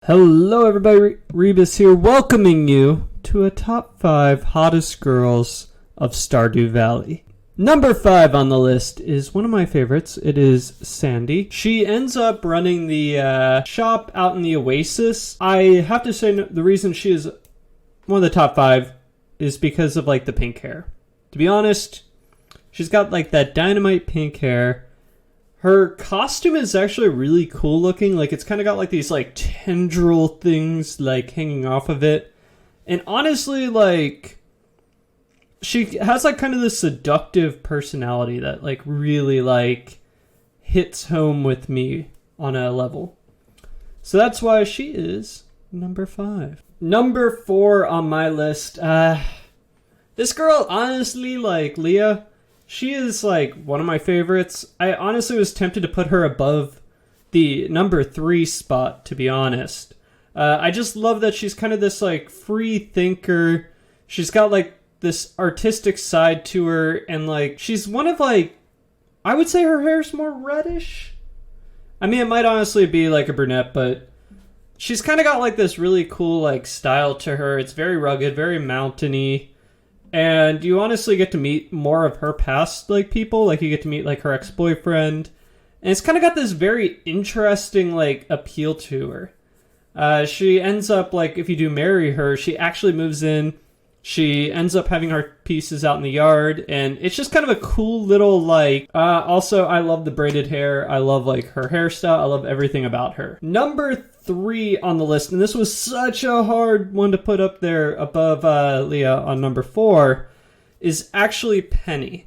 Hello everybody, Rebus here, welcoming you to a top 5 hottest girls of Stardew Valley. Number 5 on the list is one of my favorites. It is Sandy. She ends up running the shop out in the Oasis. I have to say the reason she is one of the top 5 is because of like the pink hair. To be honest, she's got like that dynamite pink hair. Her costume is actually really cool looking. Like, it's kind of got like these like tendril things like hanging off of it. And honestly, like, she has like kind of this seductive personality that like really like hits home with me on a level. So that's why she is number 5. Number 4 on my list. This girl, honestly, like Leah, she is like one of my favorites. I honestly was tempted to put her above the number 3 spot, to be honest. I just love that she's kind of this like free thinker. She's got like this artistic side to her, and like she's one of like, I would say her hair's more reddish. I mean, it might honestly be like a brunette, but she's kind of got like this really cool like style to her. It's very rugged, very mountainy. And you honestly get to meet more of her past like people. Like, you get to meet like her ex-boyfriend. And it's kind of got this very interesting like appeal to her. She ends up like, if you do marry her, she actually moves in. She ends up having her pieces out in the yard. And it's just kind of a cool little like... also, I love the braided hair. I love like her hairstyle. I love everything about her. Number 3 on the list, and this was such a hard one to put up there above Leah on number 4, is actually Penny.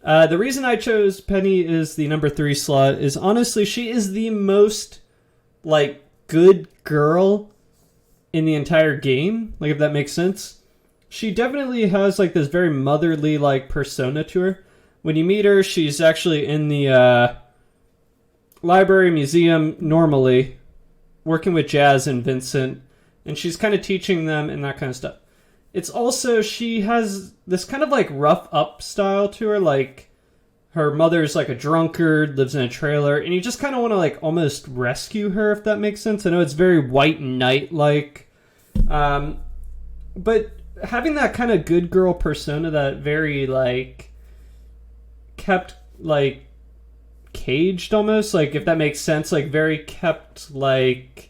The reason I chose Penny is the number 3 slot is honestly she is the most like good girl in the entire game, like, if that makes sense. She definitely has like this very motherly like persona to her. When you meet her, she's actually in the library museum normally, working with Jazz and Vincent, and she's kind of teaching them and that kind of stuff. It's also, she has this kind of like rough up style to her, like her mother's like a drunkard, lives in a trailer, and you just kind of want to like almost rescue her, if that makes sense. I know it's very White Knight like, but having that kind of good girl persona, that very like kept like caged almost, like, if that makes sense, like very kept like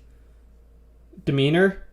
demeanor,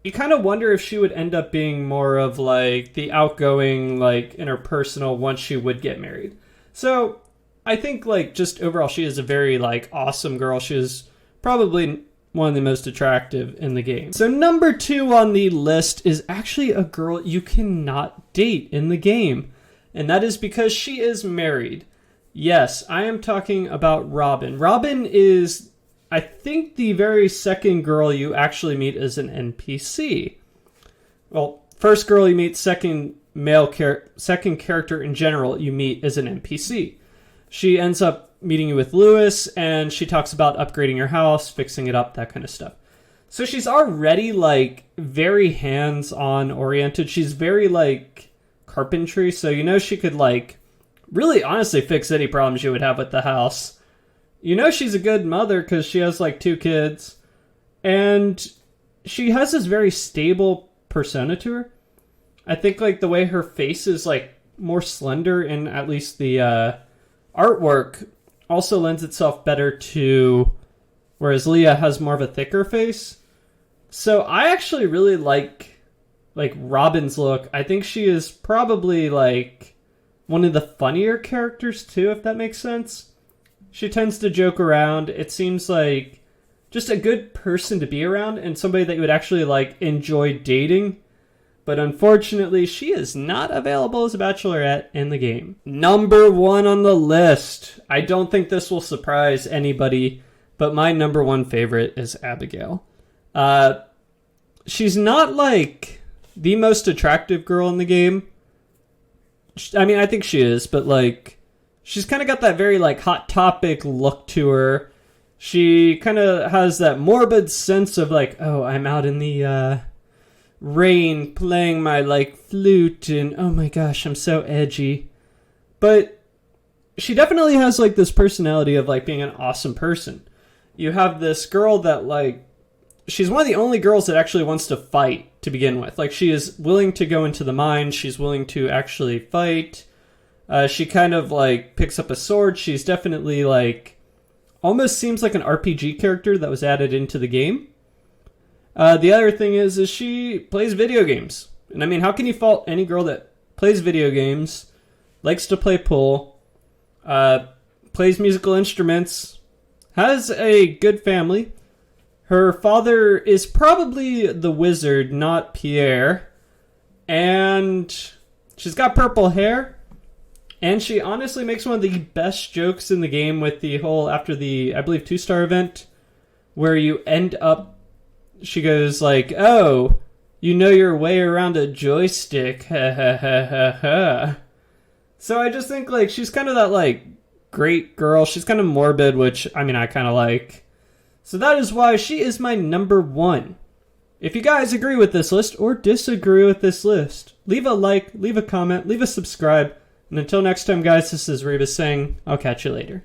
you kind of wonder if she would end up being more of like the outgoing like interpersonal once she would get married. So I think like just overall she is a very like awesome girl. She is probably one of the most attractive in the game. So number 2 on the list is actually a girl you cannot date in the game, and that is because she is married. Yes, I am talking about Robin. Robin is, I think, the very second girl you actually meet as an NPC. Well, first girl you meet, second character in general you meet as an NPC. She ends up meeting you with Lewis, and she talks about upgrading your house, fixing it up, that kind of stuff. So she's already like very hands-on oriented. She's very like carpentry, so you know she could like really honestly fix any problems you would have with the house. You know she's a good mother because she has like 2 kids. And she has this very stable persona to her. I think like the way her face is like more slender, and at least the artwork also lends itself better to, whereas Leah has more of a thicker face. So I actually really like Robin's look. I think she is probably like one of the funnier characters too, if that makes sense. She tends to joke around. It seems like just a good person to be around, and somebody that you would actually like enjoy dating. But unfortunately, she is not available as a bachelorette in the game. Number 1 on the list. I don't think this will surprise anybody, but my number 1 favorite is Abigail. She's not like the most attractive girl in the game. I mean, I think she is, but like, she's kind of got that very like Hot Topic look to her. She kind of has that morbid sense of like, oh, I'm out in the rain playing my like flute, and oh my gosh, I'm so edgy. But she definitely has like this personality of like being an awesome person. You have this girl that like she's one of the only girls that actually wants to fight to begin with. Like, she is willing to go into the mines. She's willing to actually fight. She kind of, like, picks up a sword. She's definitely, like, almost seems like an RPG character that was added into the game. The other thing is she plays video games. And I mean, how can you fault any girl that plays video games, likes to play pool, plays musical instruments, has a good family? Her father is probably the wizard, not Pierre. And she's got purple hair. And she honestly makes one of the best jokes in the game with the whole, after the, I believe, 2-star event, where you end up, she goes like, oh, you know your way around a joystick, ha ha ha ha ha. So I just think, like, she's kind of that, like, great girl. She's kind of morbid, which, I mean, I kind of like. So that is why she is my number 1. If you guys agree with this list or disagree with this list, leave a like, leave a comment, leave a subscribe. And until next time, guys, this is Rebus saying, I'll catch you later.